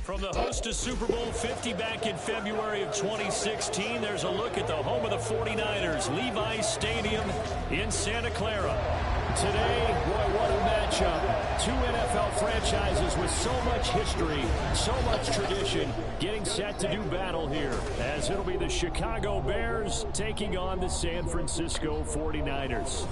From the host of Super Bowl 50 back in February of 2016, there's a look at the home of the 49ers, Levi's Stadium in Santa Clara. Today, boy, what a matchup. Two NFL franchises with so much history, so much tradition, getting set to do battle here, as it'll be the Chicago Bears taking on the San Francisco 49ers.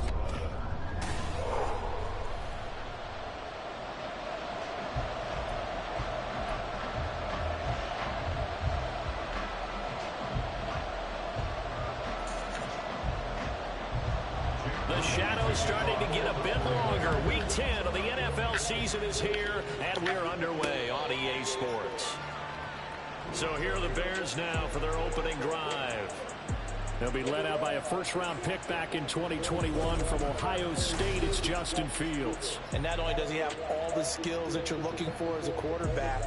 The shadow's starting to get a bit longer. Week 10 of the NFL season is here, and we're underway on EA Sports. So here are the Bears now for their opening drive. They'll be led out by a first-round pick back in 2021 from Ohio State. It's Justin Fields. And not only does he have all the skills that you're looking for as a quarterback,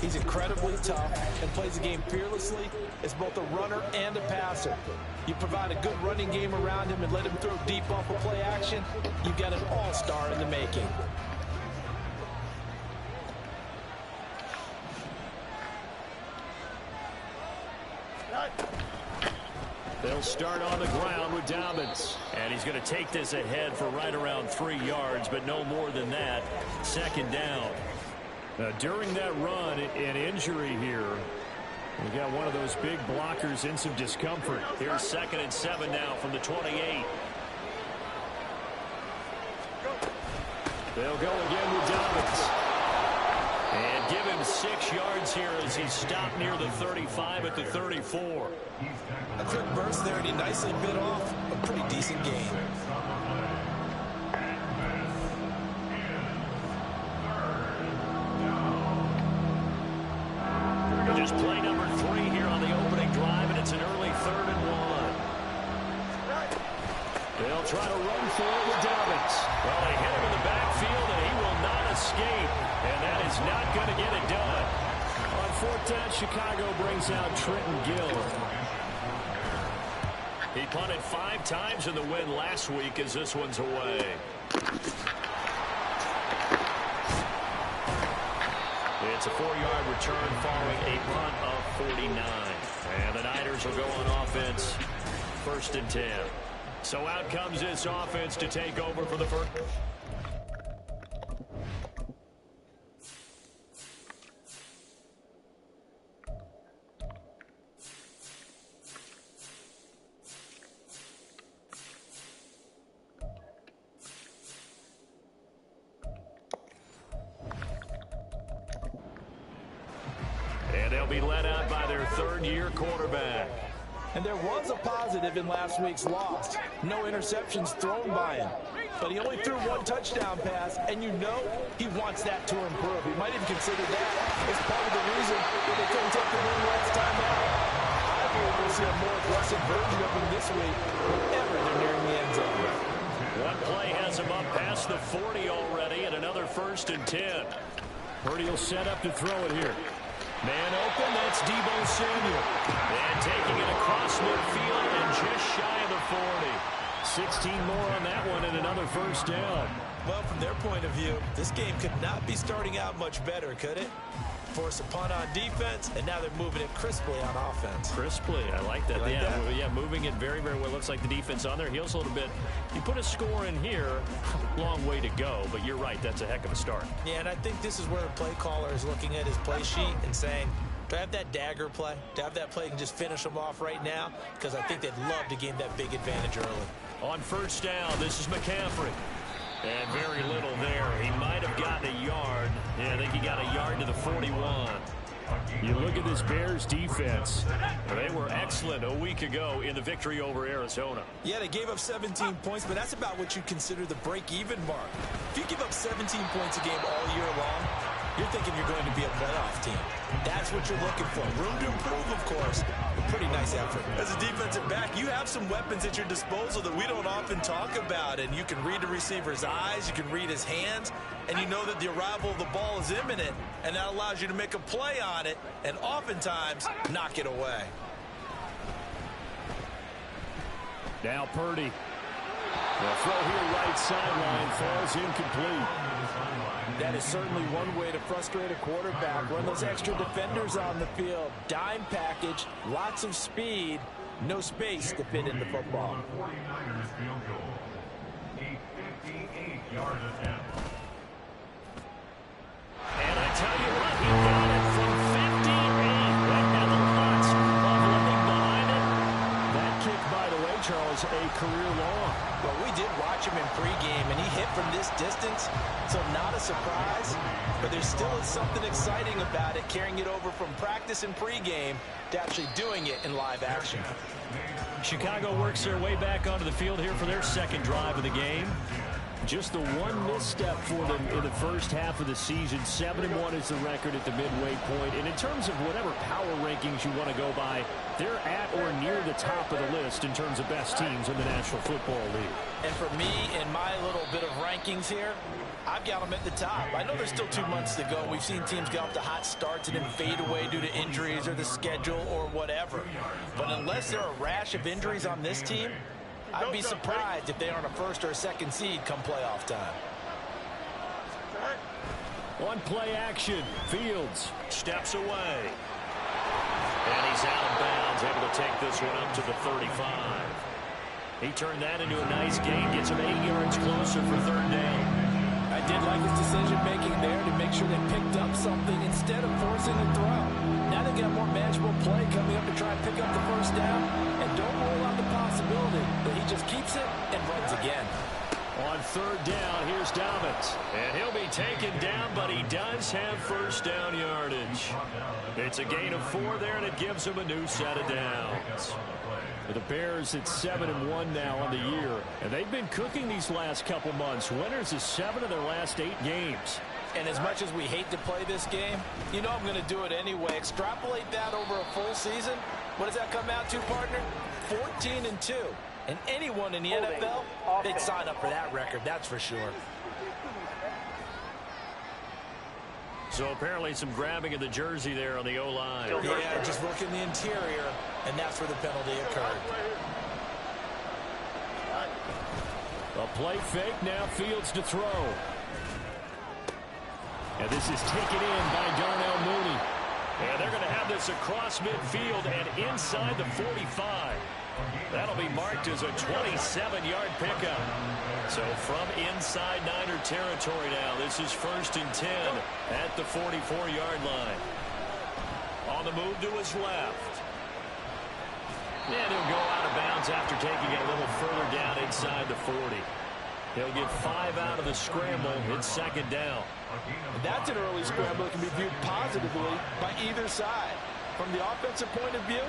he's incredibly tough and plays the game fearlessly as both a runner and a passer. You provide a good running game around him and let him throw deep off of play action, you've got an all-star in the making. They'll start on the ground with Dobbins. And he's going to take this ahead for right around 3 yards, but no more than that. Second down. During that run, an injury here. We got one of those big blockers in some discomfort. Here's 2nd and 7 now from the 28. They'll go again with Dobbins. And give him 6 yards here as he's stopped near the 35 at the 34. A quick burst there, and he nicely bit off a pretty decent gain. Just play number 3 here on the opening drive, and it's an early 3rd and 1. They'll try to run for it with Dobbins. Well, they hit him in the backfield, and he will not escape. And that is not going to get it done. On 4th down, Chicago brings out Trenton Gill. He punted 5 times in the win last week as this one's away. It's a 4-yard return following a punt of 49. And the Niners will go on offense, 1st and 10. So out comes this offense to take over for the first. And they'll be led out by their 3rd-year quarterback. And there was a positive in last week's loss. No interceptions thrown by him. But he only threw 1 touchdown pass, and you know he wants that to improve. He might even consider that as part of the reason that they couldn't take the win last time out. I believe we'll see a more aggressive version of him this week whenever they're nearing the end zone. One play has him up past the 40 already, and another 1st and 10. Purdy will set up to throw it here. Man open, that's Deebo Samuel. And taking it across midfield and just shy of the 40. 16 more on that one and another 1st down. Well, from their point of view, this game could not be starting out much better, could it? Force a punt on defense, and now they're moving it crisply on offense. Crisply, I like that. Yeah, moving it very, very well. Looks like the defense on their heels a little bit. You put a score in here, long way to go, but you're right, that's a heck of a start. Yeah, and I think this is where the play caller is looking at his play sheet and saying, do I have that dagger play? Do I have that play and just finish them off right now? Because I think they'd love to gain that big advantage early. On 1st down, this is McCaffrey. And very little there. He might have gotten a yard. Yeah, I think he got a yard to the 41. You look at this Bears defense. They were excellent a week ago in the victory over Arizona. Yeah, they gave up 17 points, but that's about what you consider the break-even mark. If you give up 17 points a game all year long, you're thinking you're going to be a playoff team. That's what you're looking for. Room to improve, of course. A pretty nice effort. As a defensive back, you have some weapons at your disposal that we don't often talk about. And you can read the receiver's eyes, you can read his hands, and you know that the arrival of the ball is imminent, and that allows you to make a play on it and oftentimes knock it away. Now Purdy. The throw here right sideline falls incomplete. That is certainly one way to frustrate a quarterback. Run those extra defenders on the field. Dime package, lots of speed, no space to fit in the football. 49ers field goal. A 58-yard attempt. And I tell you what, he got it from 58. That had lots of living behind it. That kick, by the way, Charles, a career long. Well, we did watch him in pregame, and he hit from this distance, so not a surprise. But there still is something exciting about it, carrying it over from practice and pregame to actually doing it in live action. Chicago works their way back onto the field here for their second drive of the game. Just the one misstep for them in the first half of the season. 7-1 is the record at the midway point. And in terms of whatever power rankings you want to go by, they're at or near the top of the list in terms of best teams in the National Football League. And for me, in my little bit of rankings here, I've got them at the top. I know there's still 2 months to go. We've seen teams get off to hot starts and then fade away due to injuries or the schedule or whatever. But unless there are a rash of injuries on this team, I'd be surprised if they aren't a first or a second seed come playoff time. On play action, Fields steps away. And he's out of bounds, able to take this one up to the 35. He turned that into a nice gain, gets him 8 yards closer for third down. I did like his decision-making there to make sure they picked up something instead of forcing a throw. Now they got more manageable play coming up to try and pick up the first down, and don't rule out the possibility that he just keeps it and runs again. On third down, here's Dobbins. And he'll be taken down, but he does have first down yardage. It's a gain of 4 there, and it gives him a new set of downs. For the Bears, it's 7-1 now on the year. And they've been cooking these last couple months. Winners of 7 of their last 8 games. And as much as we hate to play this game, you know I'm going to do it anyway. Extrapolate that over a full season. What does that come out to, partner? 14-2. And anyone in the NFL, they'd sign up for that record, that's for sure. So apparently some grabbing of the jersey there on the O-line. Yeah, just working the interior, and that's where the penalty occurred. A play fake, now Fields to throw. And this is taken in by Darnell Mooney. And they're going to have this across midfield and inside the 45. That'll be marked as a 27-yard pickup. So from inside Niner territory now, this is 1st and 10 at the 44-yard line. On the move to his left. And he'll go out of bounds after taking it a little further down inside the 40. He'll get 5 out of the scramble. It's second down. That's an early scramble that can be viewed positively by either side. From the offensive point of view,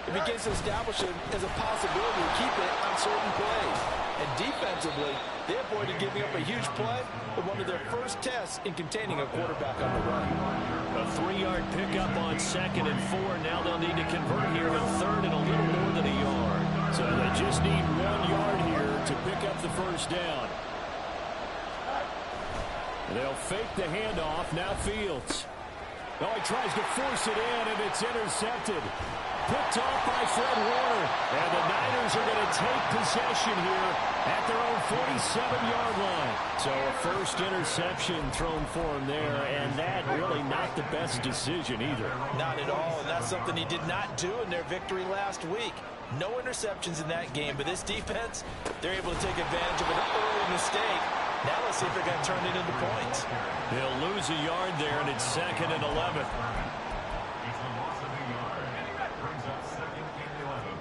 it begins to establish it as a possibility to keep it on certain plays. And defensively, they avoided giving up a huge play with one of their first tests in containing a quarterback on the run. A 3-yard pickup on 2nd and 4. Now they'll need to convert here on 3rd and a little more than a yard. So they just need 1 yard here to pick up the first down. They'll fake the handoff. Now Fields. Oh, he tries to force it in, and it's intercepted. Picked off by Fred Warner. And the Niners are going to take possession here at their own 47-yard line. So a first interception thrown for him there, and that really not the best decision either. Not at all, and that's something he did not do in their victory last week. No interceptions in that game, but this defense, they're able to take advantage of an early mistake. Now let's see if they're going to turn it into points. They'll lose a yard there, and it's 2nd and 11. It's a loss of a yard, and that brings up 2nd and 11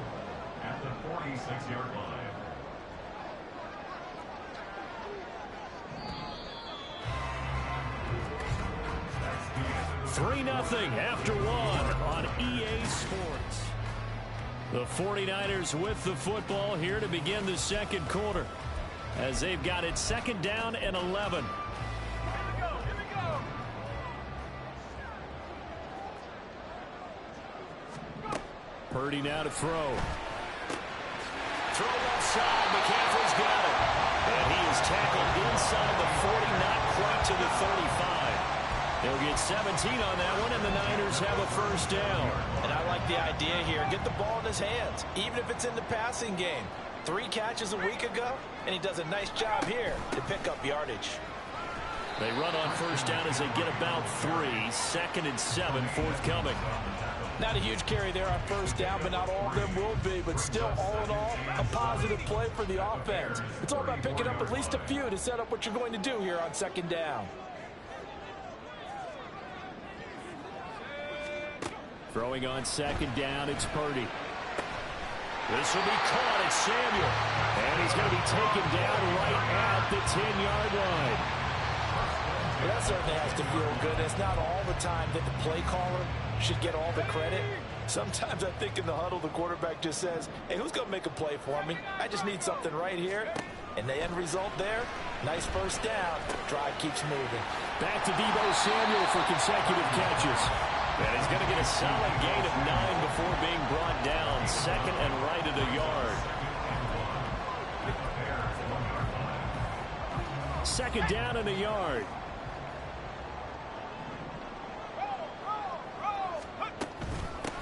at the 46-yard line. That's the 3-0 after 1 on EA Sports. The 49ers with the football here to begin the second quarter, as they've got it 2nd down and 11. Purdy now to throw. Throw left side. McCaffrey's got it. And he is tackled inside the 40, not quite to the 35. They'll get 17 on that one, and the Niners have a first down. And I like the idea here. Get the ball in his hands, even if it's in the passing game. 3 catches a week ago, and he does a nice job here to pick up yardage. They run on first down as they get about 3. 2nd and 7 forthcoming. Not a huge carry there on first down, but not all of them will be. But still, all in all, a positive play for the offense. It's all about picking up at least a few to set up what you're going to do here on 2nd down. Throwing on 2nd down, it's Purdy. This will be caught. It's Samuel. And he's going to be taken down right at the 10-yard line. Well, that certainly has to feel good. It's not all the time that the play caller should get all the credit. Sometimes I think in the huddle, the quarterback just says, hey, who's going to make a play for me? I just need something right here. And the end result there, nice first down. Drive keeps moving. Back to Deebo Samuel for consecutive catches. And he's going to get a solid gain of 9 before being brought down. 2nd and right at a yard. 2nd down and a yard.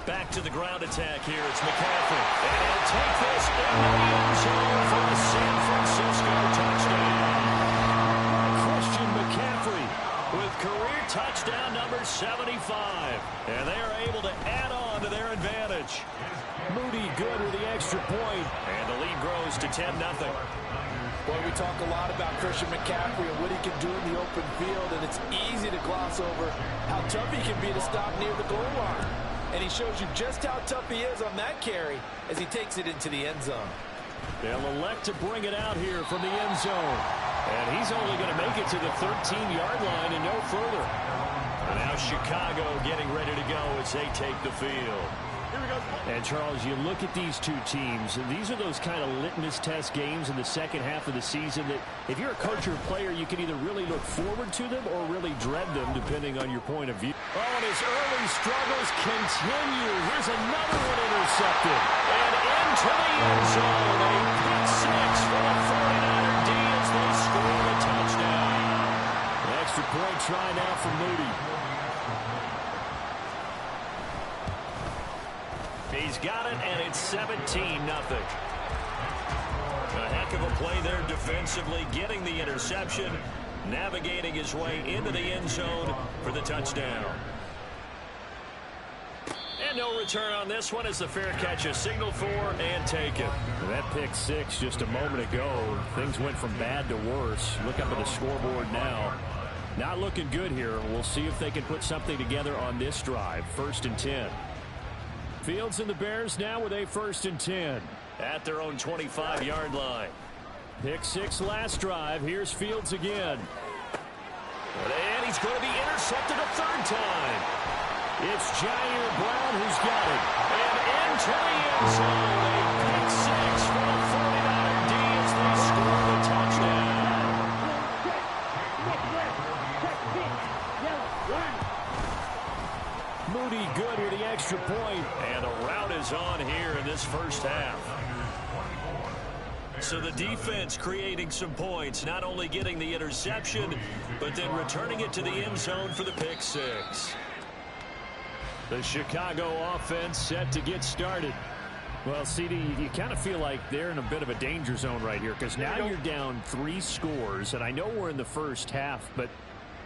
Back to the ground attack here. It's McCaffrey. And he'll take this in the end zone for the San Francisco touchdown. Christian McCaffrey with career touchdown number 75. And they are able to add on to their advantage. Moody good with the extra point. And the lead grows to 10-0. Boy, we talk a lot about Christian McCaffrey and what he can do in the open field, and it's easy to gloss over how tough he can be to stop near the goal line. And he shows you just how tough he is on that carry as he takes it into the end zone. They'll elect to bring it out here from the end zone. And he's only going to make it to the 13-yard line and no further. And now Chicago getting ready to go as they take the field. And, Charles, you look at these two teams, and these are those kind of litmus test games in the second half of the season that if you're a coach or a player, you can either really look forward to them or really dread them, depending on your point of view. Oh, and his early struggles continue. Here's another one intercepted. And into the end zone. A pick six for the 49er D as they score the touchdown. An extra point try now for Moody. He's got it, and it's 17-0. A heck of a play there defensively, getting the interception, navigating his way into the end zone for the touchdown. And no return on this one as the fair catch is signaled for and taken. That pick six just a moment ago. Things went from bad to worse. Look up at the scoreboard now. Not looking good here. We'll see if they can put something together on this drive. 1st and 10. Fields and the Bears now with a 1st and 10 at their own 25-yard line. Pick six last drive. Here's Fields again. And he's going to be intercepted a 3rd time. It's Jair Brown who's got it. And into the end zone. A pick six for the 49er D as they score the touchdown. Moody good with the extra point. And a rout is on here in this first half. So the defense creating some points, not only getting the interception, but then returning it to the end zone for the pick six. The Chicago offense set to get started. Well, CD, you kind of feel like they're in a bit of a danger zone right here because now you're down 3 scores, and I know we're in the first half, but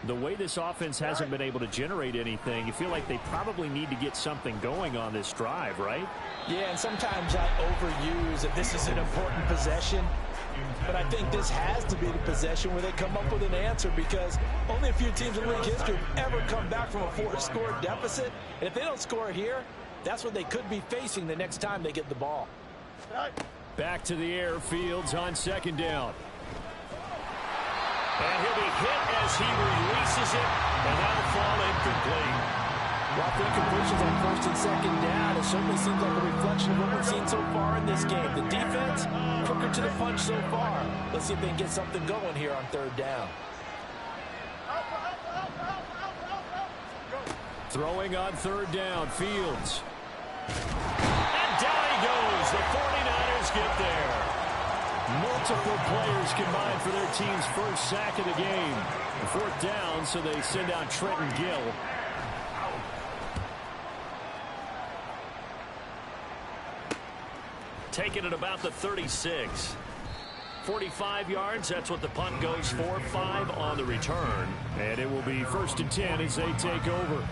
the way this offense hasn't been able to generate anything, you feel like they probably need to get something going on this drive, right? Yeah, and sometimes I overuse that this is an important possession. But I think this has to be the possession where they come up with an answer because only a few teams in league history have ever come back from a 4-score deficit. And if they don't score here, that's what they could be facing the next time they get the ball. Back to the air, Fields on 2nd down. And he'll be hit as he releases it, and that'll fall incomplete. Well, I think completions on 1st and 2nd down, it certainly seems like a reflection of what we've seen so far in this game. The defense, quicker to the punch so far. Let's see if they can get something going here on 3rd down. Throwing on 3rd down, Fields. And down he goes. The 49ers get there. Multiple players combined for their team's first sack of the game. 4th down, so they send out Trenton Gill. Taken at about the 36. 45 yards. That's what the punt goes for. 5 on the return. And it will be 1st and 10 as they take over.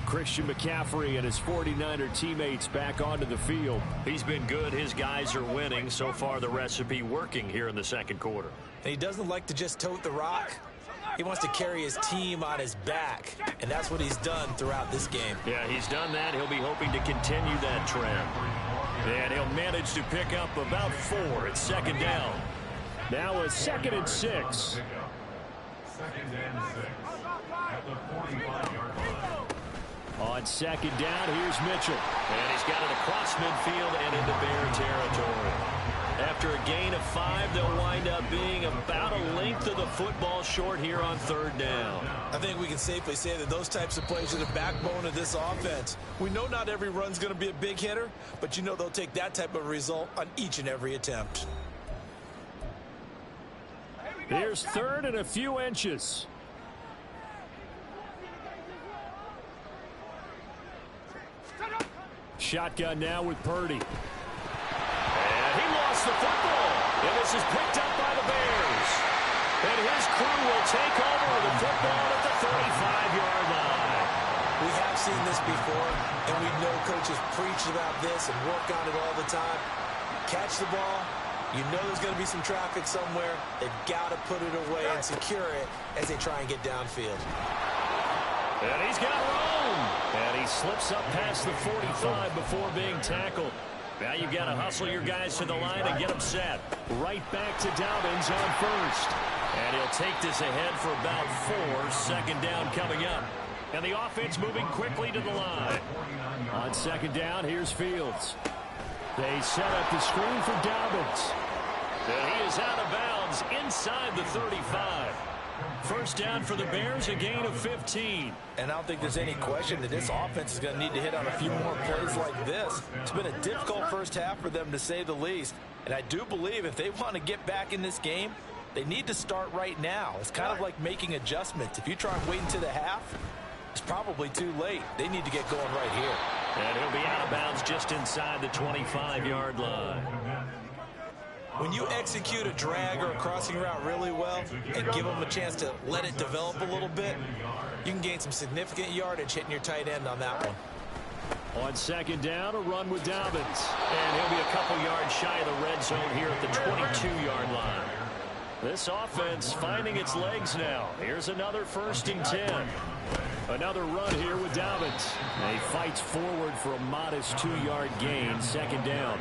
Christian McCaffrey and his 49er teammates back onto the field. He's been good. His guys are winning. So far, the recipe working here in the second quarter. And he doesn't like to just tote the rock. He wants to carry his team on his back, and that's what he's done throughout this game. Yeah, he's done that. He'll be hoping to continue that trend. And he'll manage to pick up about 4 at 2nd down. Now a 2nd and 6. 2nd and 6 at the 45-yard line. On 2nd down, here's Mitchell. And he's got it across midfield and into Bear territory. After a gain of 5, they'll wind up being about a length of the football short here on 3rd down. I think we can safely say that those types of plays are the backbone of this offense. We know not every run's going to be a big hitter, but you know they'll take that type of result on each and every attempt. Here's 3rd and a few inches. Shotgun now with Purdy. And he lost the football. And this is picked up by the Bears. And his crew will take over with the football at the 35-yard line. We have seen this before, and we know coaches preach about this and work on it all the time. Catch the ball. You know there's going to be some traffic somewhere. They've got to put it away and secure it as they try and get downfield. And he's got room. And he slips up past the 45 before being tackled. Now you've got to hustle your guys to the line and get them set. Right back to Dobbins on 1st. And he'll take this ahead for about 4. 2nd down coming up. And the offense moving quickly to the line. On 2nd down, here's Fields. They set up the screen for Dobbins. And he is out of bounds inside the 35. 1st down for the Bears, a gain of 15. And I don't think there's any question that this offense is going to need to hit on a few more plays like this. It's been a difficult first half for them, to say the least. And I do believe if they want to get back in this game, they need to start right now. It's kind of like making adjustments. If you try and wait until the half, it's probably too late. They need to get going right here. And he'll be out of bounds just inside the 25-yard line. When you execute a drag or a crossing route really well and give them a chance to let it develop a little bit, you can gain some significant yardage hitting your tight end on that one. On 2nd down, a run with Dobbins. And he'll be a couple yards shy of the red zone here at the 22-yard line. This offense finding its legs now. Here's another 1st and 10. Another run here with Dobbins. And he fights forward for a modest 2-yard gain. 2nd down.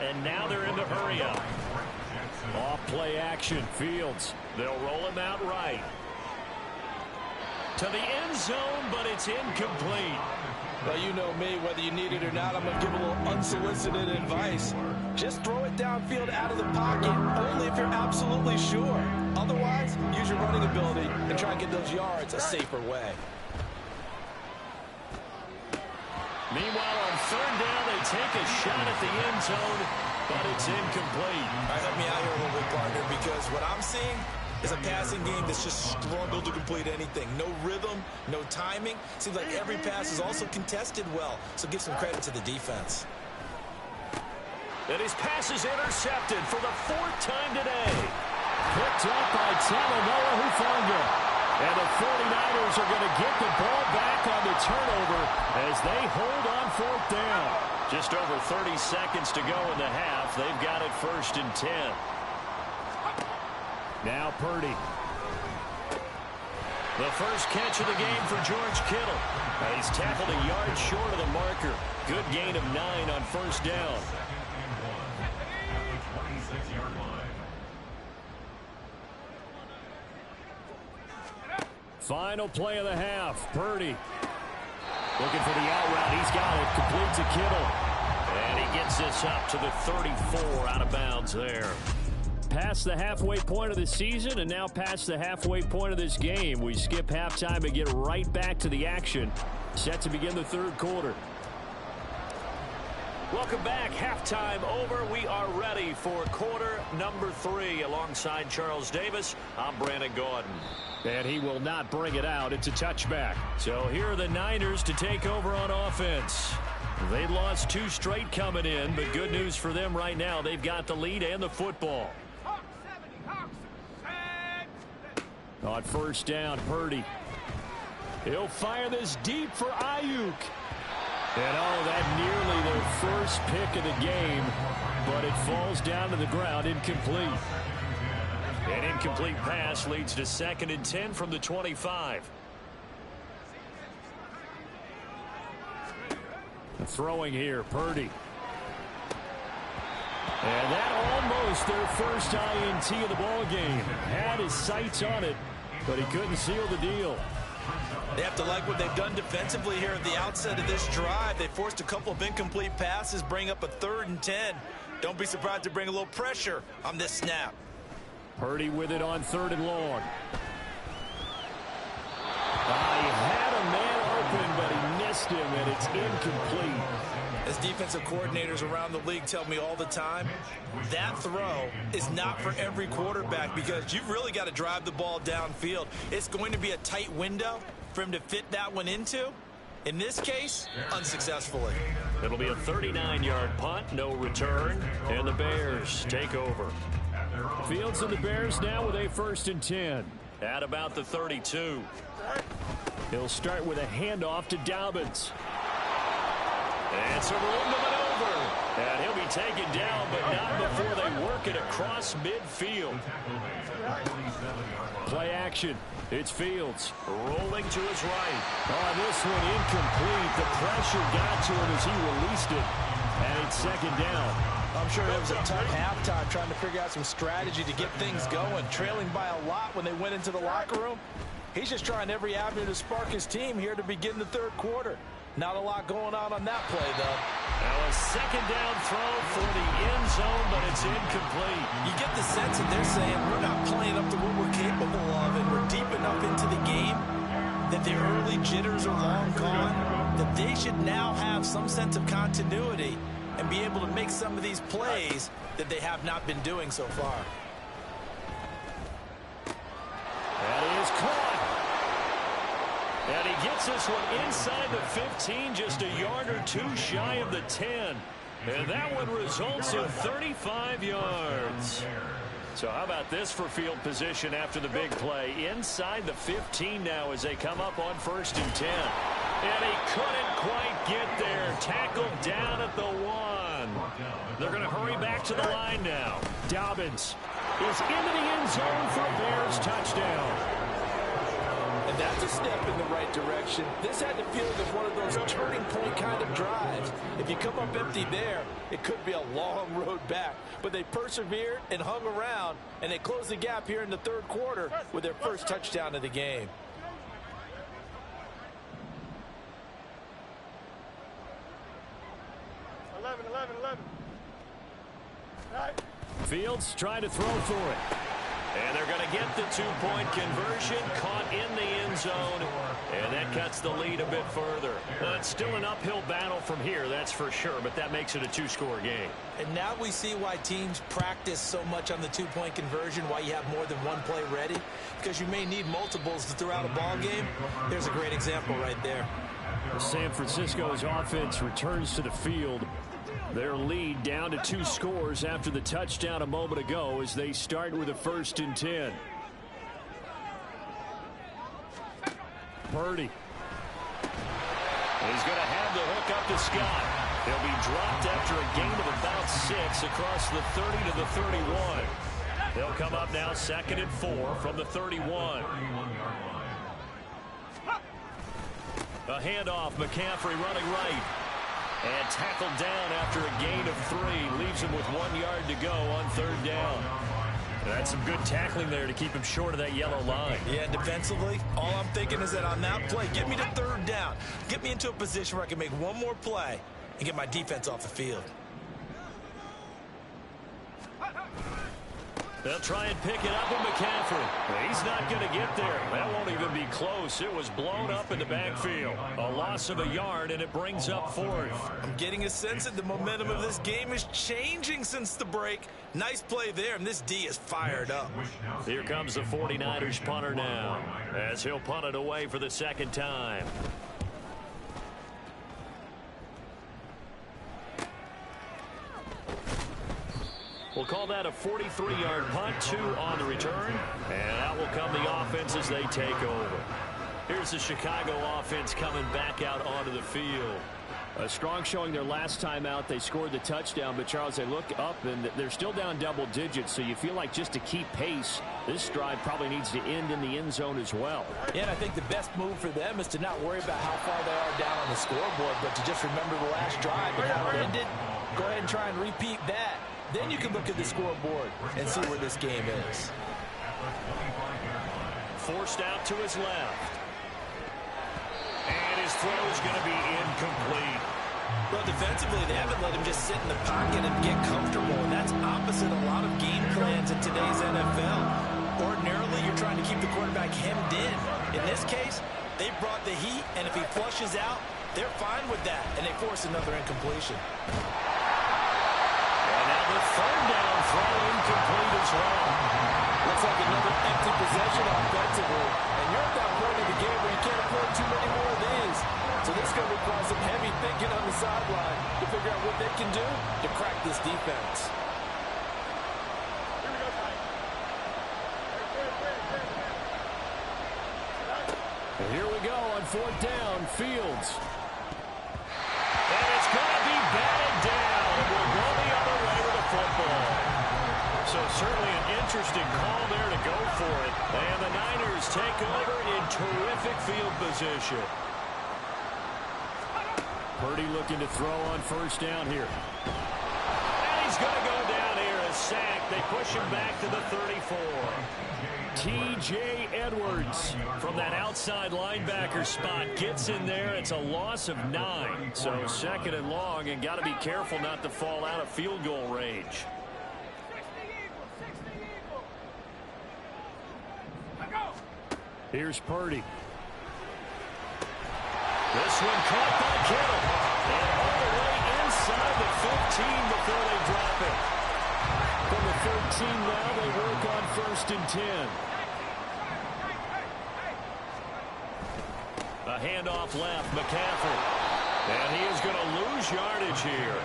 And now they're in the hurry-up. Off-play action. Fields. They'll roll him out right. To the end zone, but it's incomplete. Well, you know me, whether you need it or not, I'm going to give a little unsolicited advice. Just throw it downfield out of the pocket, only if you're absolutely sure. Otherwise, use your running ability and try and get those yards a safer way. Meanwhile, on 3rd down, they take a shot at the end zone, but it's incomplete. All right, help me out here a little bit, partner, because what I'm seeing is a passing game that's just struggled to complete anything. No rhythm, no timing. Seems like every pass is also contested well, so give some credit to the defense. And his pass is intercepted for the 4th time today. Picked up by Talanoa Hufanga. And the 49ers are going to get the ball back on the turnover as they hold on 4th down. Just over 30 seconds to go in the half. They've got it 1st and 10. Now Purdy. The first catch of the game for George Kittle. He's tackled a yard short of the marker. Good gain of 9 on 1st down. Final play of the half. Purdy looking for the out route. He's got it. Complete to Kittle. And he gets this up to the 34, out of bounds there. Past the halfway point of the season and now past the halfway point of this game. We skip halftime and get right back to the action. Set to begin the 3rd quarter. Welcome back. Halftime over. We are ready for quarter number 3. Alongside Charles Davis, I'm Brandon Gordon. And he will not bring it out. It's a touchback. So here are the Niners to take over on offense. They lost 2 straight coming in, but good news for them right now. They've got the lead and the football. On first down, Purdy. He'll fire this deep for Ayuk. And that nearly their first pick of the game, but it falls down to the ground, incomplete. An incomplete pass leads to 2nd and 10 from the 25. Throwing here, Purdy. And that almost their first INT of the ball game. Had his sights on it, but he couldn't seal the deal. They have to like what they've done defensively here at the outset of this drive. They forced a couple of incomplete passes, bring up a 3rd and 10. Don't be surprised to bring a little pressure on this snap. Purdy with it on 3rd and long. He had a man open, but he missed him, and it's incomplete. As defensive coordinators around the league tell me all the time, that throw is not for every quarterback because you've really got to drive the ball downfield. It's going to be a tight window for him to fit that one into. In this case, unsuccessfully. It'll be a 39-yard punt, no return, and the Bears take over. Fields and the Bears now with a 1st and 10 at about the 32. He'll start with a handoff to Dobbins. And some room to maneuver. And he'll be taken down, but not before they work it across midfield. Play action. It's Fields rolling to his right. This one incomplete. The pressure got to him as he released it. And it's 2nd down. I'm sure it was a tough halftime trying to figure out some strategy to get things going. Trailing by a lot when they went into the locker room. He's just trying every avenue to spark his team here to begin the 3rd quarter. Not a lot going on that play, though. Now a 2nd down throw for the end zone, but it's incomplete. You get the sense that they're saying we're not playing up to what we're capable of, and we're deep enough into the game that the early jitters are long gone, that they should now have some sense of continuity and be able to make some of these plays that they have not been doing so far. That is caught. And he gets this one inside the 15, just a yard or two shy of the 10. And that one results in 35 yards. So how about this for field position after the big play? Inside the 15 now as they come up on 1st and 10. And he couldn't quite get there. Tackled down at the 1. They're going to hurry back to the line now. Dobbins is into the end zone for a Bears touchdown. And that's a step in the right direction. This had the feeling of one of those turning point kind of drives. If you come up empty there, it could be a long road back. But they persevered and hung around, and they closed the gap here in the 3rd quarter with their first touchdown of the game. Fields trying to throw for it. And they're going to get the 2-point conversion, caught in the end zone, and that cuts the lead a bit further. It's still an uphill battle from here, that's for sure, but that makes it a 2-score game. And now we see why teams practice so much on the 2-point conversion, why you have more than one play ready, because you may need multiples throughout a ball game. There's a great example right there. San Francisco's offense returns to the field. Their lead down to 2 scores after the touchdown a moment ago as they start with a 1st and 10. Purdy. He's going to have the hook up to Scott. He'll be dropped after a gain of about 6 across the 30 to the 31. They'll come up now 2nd and 4 from the 31. A handoff, McCaffrey running right. And tackled down after a gain of 3. Leaves him with 1 yard to go on 3rd down. That's some good tackling there to keep him short of that yellow line. Yeah, defensively, all I'm thinking is that on that play, get me to 3rd down. Get me into a position where I can make one more play and get my defense off the field. They'll try and pick it up with McCaffrey. He's not going to get there. That won't even be close. It was blown up in the backfield. A loss of a yard, and it brings up 4th. I'm getting a sense that the momentum of this game is changing since the break. Nice play there, and this D is fired up. Here comes the 49ers punter now, as he'll punt it away for the 2nd time. We'll call that a 43-yard punt, 2 on the return. And out will come the offense as they take over. Here's the Chicago offense coming back out onto the field. A strong showing their last time out. They scored the touchdown, but Charles, they look up and they're still down double digits, so you feel like just to keep pace, this drive probably needs to end in the end zone as well. Yeah, and I think the best move for them is to not worry about how far they are down on the scoreboard, but to just remember the last drive and how it ended. Go ahead and try and repeat that. Then you can look at the scoreboard and see where this game is. Forced out to his left. And his throw is going to be incomplete. Well, defensively, they haven't let him just sit in the pocket and get comfortable. And that's opposite a lot of game plans in today's NFL. Ordinarily, you're trying to keep the quarterback hemmed in. In this case, they brought the heat, and if he flushes out, they're fine with that, and they force another incompletion. And now the third down throw incomplete as well. Looks like another empty possession offensively. And you're at that point in the game where you can't afford too many more of these. So this is going to require some heavy thinking on the sideline to figure out what they can do to crack this defense. And here we go on 4th down, Fields. And it's going to be batted down. We'll go the other way with the football. So certainly an interesting call there to go for it. And the Niners take over in terrific field position. Purdy looking to throw on 1st down here. And he's going to go down here, a sack. They push him back to the 34. T.J. Edwards from that outside linebacker spot gets in there. It's a loss of 9. So 2nd and long, and got to be careful not to fall out of field goal range. Here's Purdy. This one caught by Kittle. And all the way inside the 15 before they drop it. From the 13 now, they work on 1st and 10. A handoff left, McCaffrey. And he is going to lose yardage here.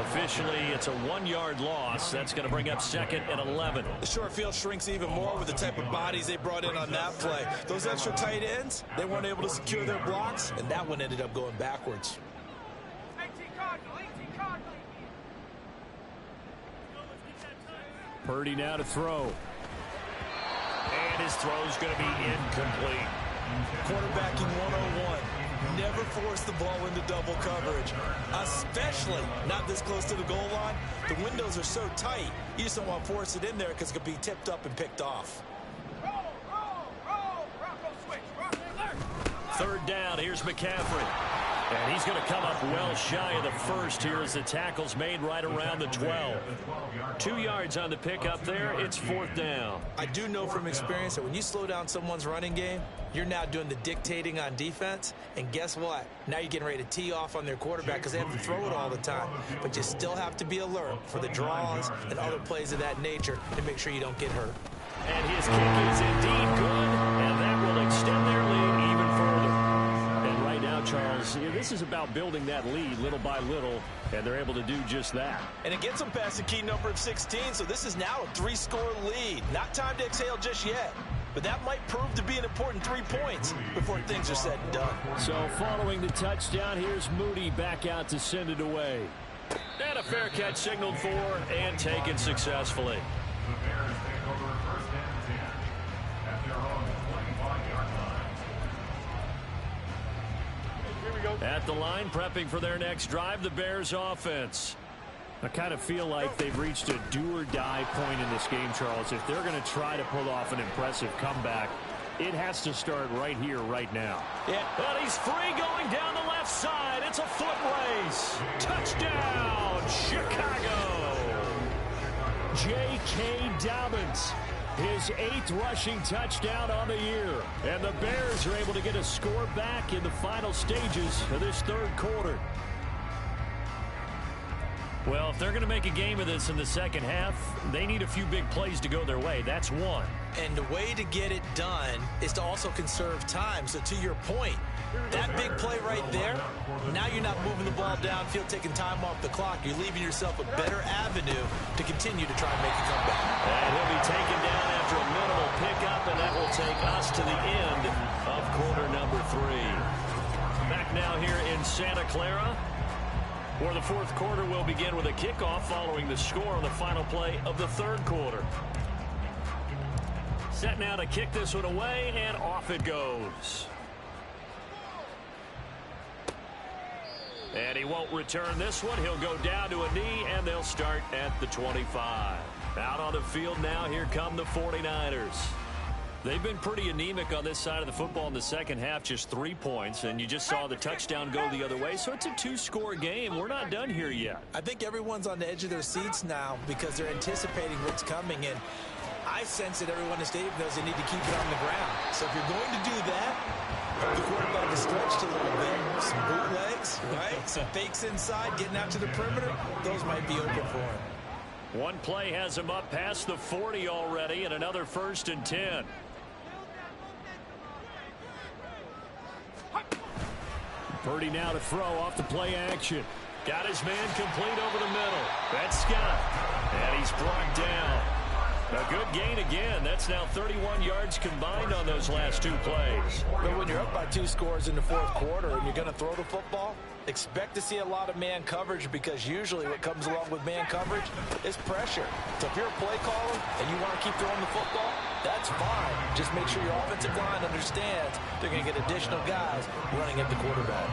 Officially, it's a 1-yard loss. That's going to bring up 2nd and 11. The short field shrinks even more with the type of bodies they brought in on that play. Those extra tight ends, they weren't able to secure their blocks, and that one ended up going backwards. Purdy now to throw. And his throw is going to be incomplete. Quarterbacking 101. Never force the ball into double coverage, especially not this close to the goal line. The windows are so tight, you just don't want to force it in there because it could be tipped up and picked off. 3rd down, here's McCaffrey. And he's going to come up well shy of the first here as the tackle's made right around the 12. 2 yards on the pickup there. It's 4th down. I do know from experience that when you slow down someone's running game, you're now doing the dictating on defense. And guess what? Now you're getting ready to tee off on their quarterback because they have to throw it all the time. But you still have to be alert for the draws and other plays of that nature to make sure you don't get hurt. And his kick is indeed good, and that will extend their lead even further. And right now, Charles, this is about building that lead little by little, and they're able to do just that. And it gets them past the key number of 16, so this is now a 3-score lead. Not time to exhale just yet, but that might prove to be an important 3 points before things are said and done. So following the touchdown, here's Moody back out to send it away. And a fair catch signaled for and taken successfully. The Bears take over 1st and 10 at their own 25-yard line. At the line, prepping for their next drive, the Bears offense. I kind of feel like they've reached a do-or-die point in this game, Charles. If they're going to try to pull off an impressive comeback, it has to start right here, right now. Yeah, but he's free going down the left side. It's a foot race. Touchdown, Chicago. J.K. Dobbins, his 8th rushing touchdown on the year. And the Bears are able to get a score back in the final stages of this 3rd quarter. Well, if they're going to make a game of this in the second half, they need a few big plays to go their way. That's one. And the way to get it done is to also conserve time. So to your point, that big play right there, now you're not moving the ball downfield, taking time off the clock. You're leaving yourself a better avenue to continue to try and make a comeback. And he'll be taken down after a minimal pickup, and that will take us to the end of quarter number 3. Back now here in Santa Clara, where the fourth quarter will begin with a kickoff following the score on the final play of the third quarter. Set now to kick this one away, and off it goes. And he won't return this one. He'll go down to a knee, and they'll start at the 25. Out on the field now, here come the 49ers. They've been pretty anemic on this side of the football in the second half, just 3 points, and you just saw the touchdown go the other way, so it's a 2-score game. We're not done here yet. I think everyone's on the edge of their seats now because they're anticipating what's coming, and I sense that everyone in the stadium knows they need to keep it on the ground. So if you're going to do that, the quarterback is stretched a little bit. Some bootlegs, right? Some fakes inside, getting out to the perimeter. Those might be open for him. One play has him up past the 40 already, and another 1st and 10. Purdy now to throw off the play action. Got his man complete over the middle. That's Scott. And he's brought down. A good gain again. That's now 31 yards combined on those last 2 plays. But when you're up by 2 scores in the fourth quarter and you're going to throw the football, expect to see a lot of man coverage, because usually what comes along with man coverage is pressure. So if you're a play caller and you want to keep throwing the football, that's fine. Just make sure your offensive line understands they're going to get additional guys running at the quarterback.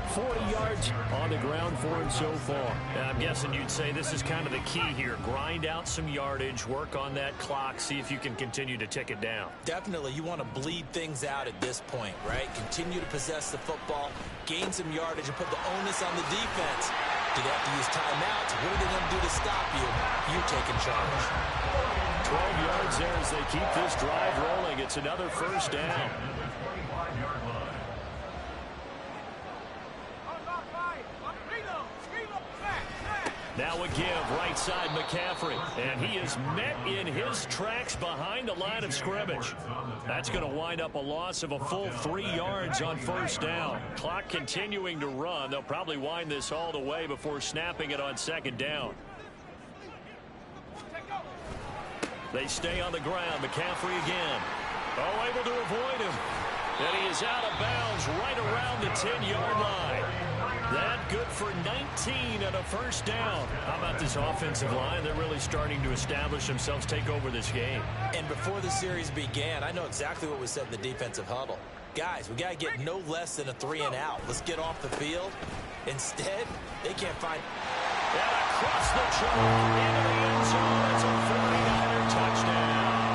40 yards on the ground for him so far. And I'm guessing you'd say this is kind of the key here. Grind out some yardage, work on that clock, see if you can continue to tick it down. Definitely, you want to bleed things out at this point, right? Continue to possess the football, gain some yardage, and put the onus on the defense. Do they have to use timeouts? What are they going to do to stop you? You taking charge. 12 yards there as they keep this drive rolling. It's another 1st down. Now a give, right side McCaffrey. And he is met in his tracks behind the line of scrimmage. That's going to wind up a loss of a full 3 yards on 1st down. Clock continuing to run. They'll probably wind this all the way before snapping it on 2nd down. They stay on the ground. McCaffrey again. Oh, able to avoid him. And he is out of bounds right around the 10-yard line. That good for 19 and a 1st down. How about this offensive line? They're really starting to establish themselves, take over this game. And before the series began, I know exactly what was said in the defensive huddle. Guys, we got to get no less than a 3 and out. Let's get off the field. Instead, they can't find. And across the chalk into the end zone. It's a 49er touchdown.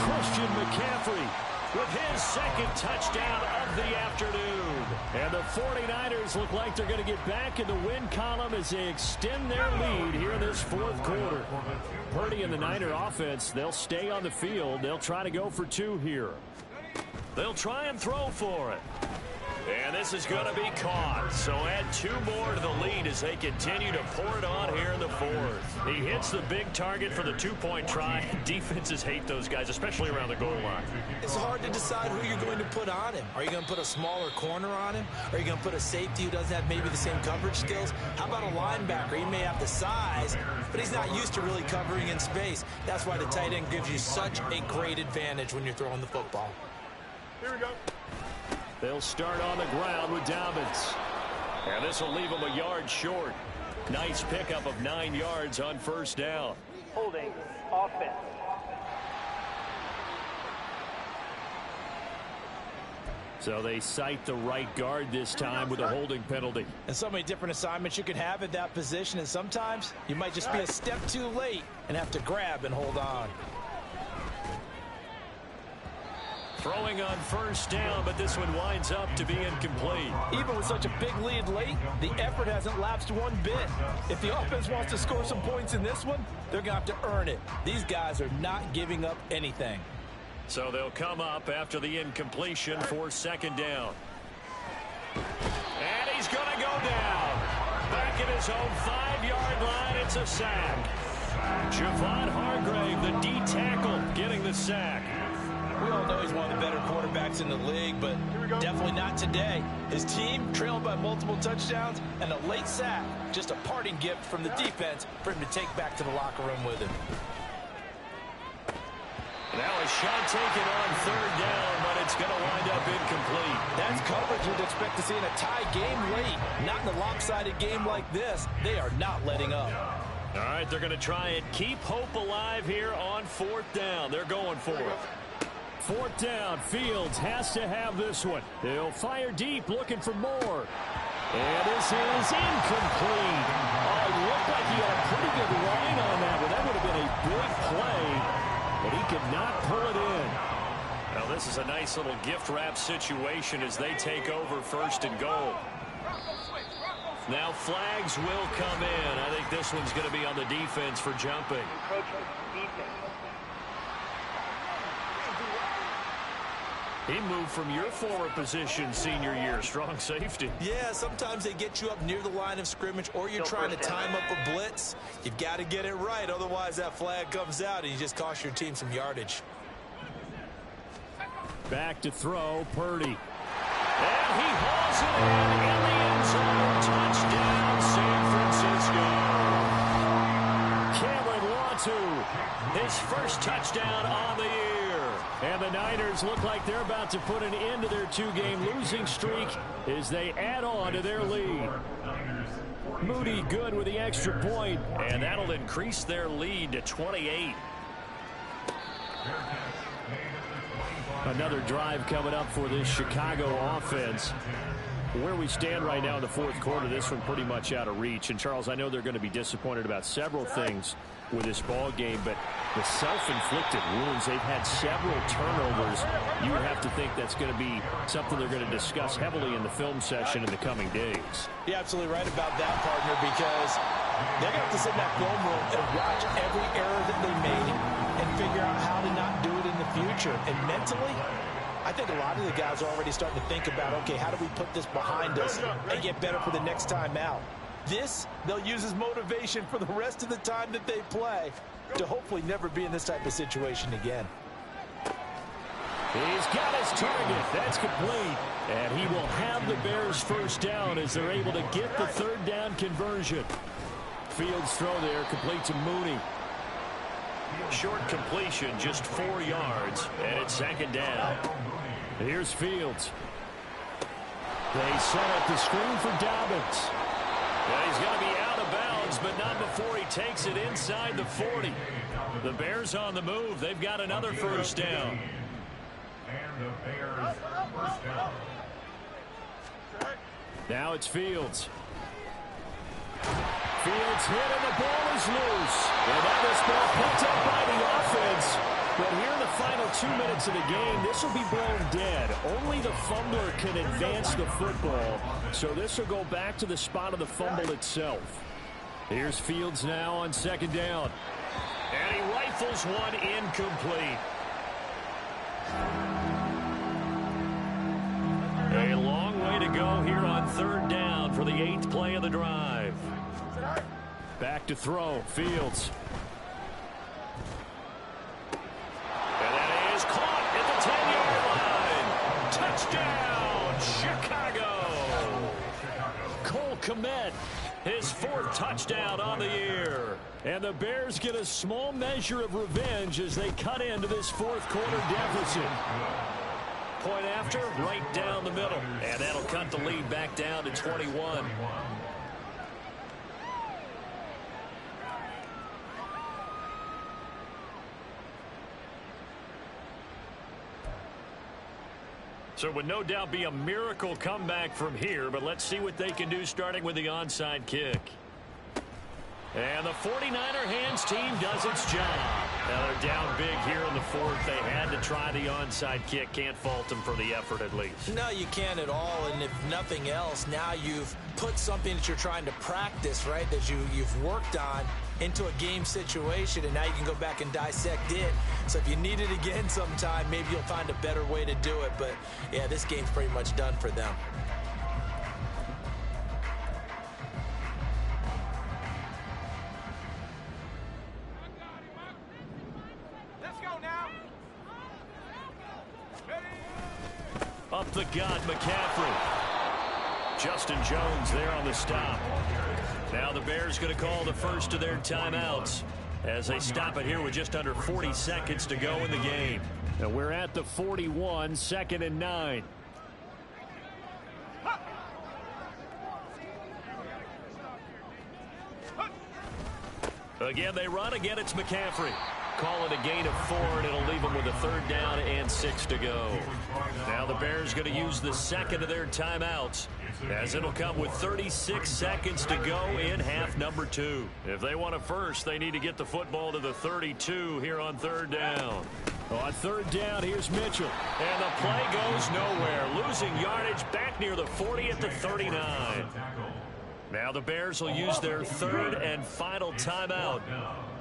Christian McCaffrey with his 2nd touchdown of the afternoon. And the 49ers look like they're going to get back in the win column as they extend their lead here in this 4th quarter. Purdy and the Niner offense, they'll stay on the field. They'll try to go for 2 here. They'll try and throw for it. And this is going to be caught. So add 2 more to the lead as they continue to pour it on here in the 4th. He hits the big target for the 2-point try. Defenses hate those guys, especially around the goal line. It's hard to decide who you're going to put on him. Are you going to put a smaller corner on him? Are you going to put a safety who doesn't have maybe the same coverage skills? How about a linebacker? He may have the size, but he's not used to really covering in space. That's why the tight end gives you such a great advantage when you're throwing the football. Here we go. They'll start on the ground with Dobbins. And this will leave them a yard short. Nice pickup of 9 yards on 1st down. Holding offense. So they cite the right guard this time with a holding penalty. And so many different assignments you could have at that position, and sometimes you might just be a step too late and have to grab and hold on. Throwing on 1st down, but this one winds up to be incomplete. Even with such a big lead late, the effort hasn't lapsed one bit. If the offense wants to score some points in this one, they're going to have to earn it. These guys are not giving up anything. So they'll come up after the incompletion for 2nd down. And he's going to go down. Back at his own 5-yard line, it's a sack. Javon Hargrave, the D tackle, getting the sack. We all know he's one of the better quarterbacks in the league, but definitely not today. His team trailing by multiple touchdowns and a late sack. Just a parting gift from the defense for him to take back to the locker room with him. Now a shot taken on third down, but it's going to wind up incomplete. That's coverage you'd expect to see in a tie game late. Not in a lopsided game like this. They are not letting up. All right, they're going to try and keep hope alive here on fourth down. They're going for it. Fourth down, Fields has to have this one. He'll fire deep, looking for more. And this is incomplete. Oh, it looked like he had a pretty good line on that one. That would have been a big play, but he could not pull it in. Well, this is a nice little gift wrap situation as they take over first and goal. Now flags will come in. I think this one's going to be on the defense for jumping. He moved from your former position senior year, strong safety. Yeah, sometimes they get you up near the line of scrimmage or you're trying to time up a blitz. You've got to get it right, otherwise that flag comes out and you just cost your team some yardage. Back to throw, Purdy. And he hauls it in the end zone. Touchdown, San Francisco. Cameron Latu, his first touchdown on the year. And the Niners look like they're about to put an end to their two-game losing streak as they add on to their lead. Moody good with the extra point. And that'll increase their lead to 28. Another drive coming up for this Chicago offense. Where we stand right now in the fourth quarter, this one pretty much out of reach. And, Charles, I know they're going to be disappointed about several things with this ball game, but the self-inflicted wounds, they've had several turnovers. You would have to think that's going to be something they're going to discuss heavily in the film session in the coming days. You're absolutely right about that, partner, because they're going to have to sit in that film room and watch every error that they made and figure out how to not do it in the future. And mentally, I think a lot of the guys are already starting to think about, okay, how do we put this behind us and get better for the next time out? This, they'll use as motivation for the rest of the time that they play to hopefully never be in this type of situation again. He's got his target. That's complete. And he will have the Bears first down as they're able to get the third down conversion. Fields throw there, complete to Mooney. Short completion, just 4 yards, and it's second down. Here's Fields. They set up the screen for Dobbins. And he's going to be out of bounds, but not before he takes it inside the 40. The Bears on the move. They've got another first down. And the Bears first down. Now it's Fields. Fields hit and the ball is loose. And that was ball picked up by the offense. But here in the final 2 minutes of the game, this will be blown dead. Only the fumbler can advance the football. So this will go back to the spot of the fumble itself. Here's Fields now on second down. And he rifles one incomplete. A long way to go here on third down for the 8th play of the drive. Back to throw, Fields. And that is caught at the 10-yard line. Touchdown, Chicago. Cole Kmet, his 4th touchdown on the year. And the Bears get a small measure of revenge as they cut into this fourth quarter deficit. Point after, right down the middle. And that'll cut the lead back down to 21. So it would no doubt be a miracle comeback from here, but let's see what they can do starting with the onside kick. And the 49er hands team does its job. Now they're down big here in the fourth. They had to try the onside kick. Can't fault them for the effort at least. No, you can't at all. And if nothing else, now you've put something that you're trying to practice, right, that you've worked on into a game situation, and now you can go back and dissect it. So if you need it again sometime, maybe you'll find a better way to do it. But, yeah, this game's pretty much done for them. the gut, McCaffrey. Justin Jones there on the stop. Now the Bears going to call the first of their timeouts as they stop it here with just under 40 seconds to go in the game. And we're at the 41, 2nd and 9. Again, they run. Again, it's McCaffrey. Call it a gain of 4, and it'll leave them with a 3rd down and 6 to go. Now the Bears going to use the second of their timeouts, as it'll come with 36 seconds to go in half number 2. If they want a first, they need to get the football to the 32 here on 3rd down. On 3rd down, here's Mitchell. And the play goes nowhere. Losing yardage back near the 40 at the 39. Now the Bears will use their 3rd and final timeout.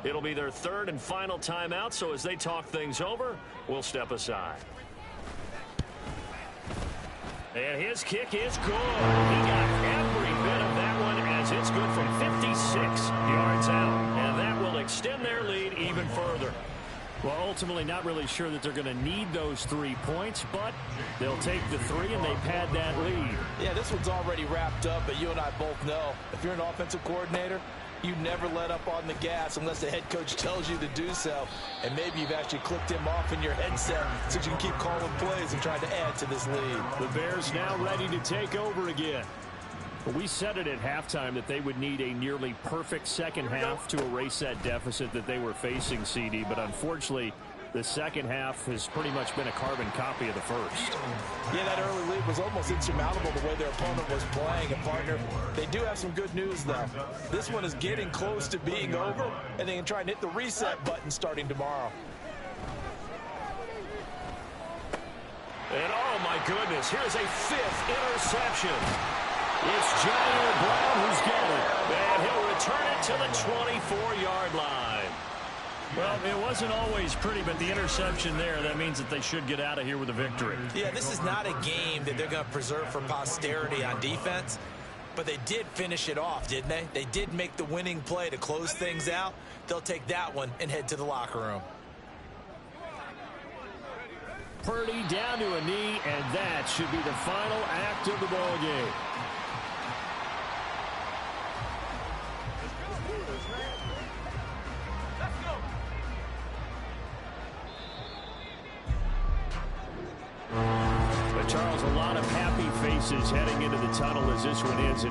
It'll be their 3rd and final timeout, so as they talk things over, we'll step aside. And his kick is good. He got every bit of that one as it's good from 56 yards out. And that will extend their lead even further. Well, ultimately not really sure that they're going to need those 3 points, but they'll take the 3 and they pad that lead. Yeah, this one's already wrapped up, but you and I both know if you're an offensive coordinator, you never let up on the gas unless the head coach tells you to do so. And maybe you've actually clicked him off in your headset so you can keep calling plays and trying to add to this lead. The Bears now ready to take over again. We said it at halftime that they would need a nearly perfect second half to erase that deficit that they were facing, CD. But unfortunately, the second half has pretty much been a carbon copy of the first. Yeah, that early lead was almost insurmountable the way their opponent was playing. And, partner, they do have some good news, though. This one is getting close to being over, and they can try and hit the reset button starting tomorrow. And, oh, my goodness, here's a 5th interception. It's Jair Brown who's got it, and he'll return it to the 24-yard line. Well, it wasn't always pretty, but the interception there, that means that they should get out of here with a victory. Yeah, this is not a game that they're going to preserve for posterity on defense, but they did finish it off, didn't they? They did make the winning play to close things out. They'll take that one and head to the locker room. Purdy down to a knee, and that should be the final act of the ball game. But Charles, a lot of happy faces heading into the tunnel as this one ends.